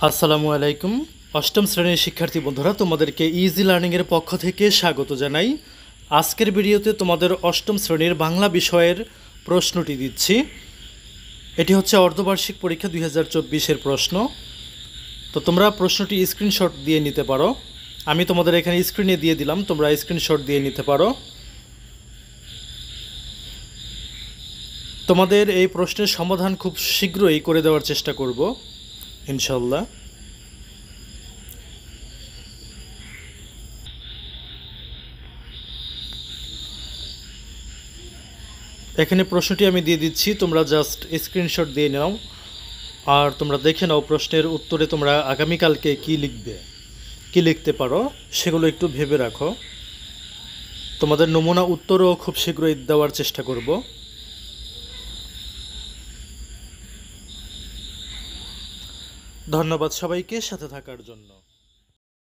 আসসালামু আলাইকুম। অষ্টম শ্রেণীর শিক্ষার্থী বন্ধুরা, তোমাদেরকে ইজি লার্নিংয়ের পক্ষ থেকে স্বাগত জানাই। আজকের ভিডিওতে তোমাদের অষ্টম শ্রেণীর বাংলা বিষয়ের প্রশ্নটি দিচ্ছি। এটি হচ্ছে অর্ধবার্ষিক পরীক্ষা 2024-এর প্রশ্ন। তো তোমরা প্রশ্নটি স্ক্রিনশট দিয়ে নিতে পারো। আমি তোমাদের এখানে স্ক্রিনে দিয়ে দিলাম, তোমরা স্ক্রিনশট দিয়ে নিতে পারো। তোমাদের এই প্রশ্নের সমাধান খুব শীঘ্রই করে দেওয়ার চেষ্টা করব ইনশাল্লাহ। এখানে প্রশ্নটি আমি দিয়ে দিচ্ছি, তোমরা জাস্ট স্ক্রিনশট দিয়ে নাও আর তোমরা দেখে নাও প্রশ্নের উত্তরে তোমরা আগামীকালকে কি লিখবে, কি লিখতে পারো সেগুলো একটু ভেবে রাখো। তোমাদের নমুনা উত্তরও খুব শীঘ্রই দেওয়ার চেষ্টা করব। ধন্যবাদ সবাইকে সাথে থাকার জন্য।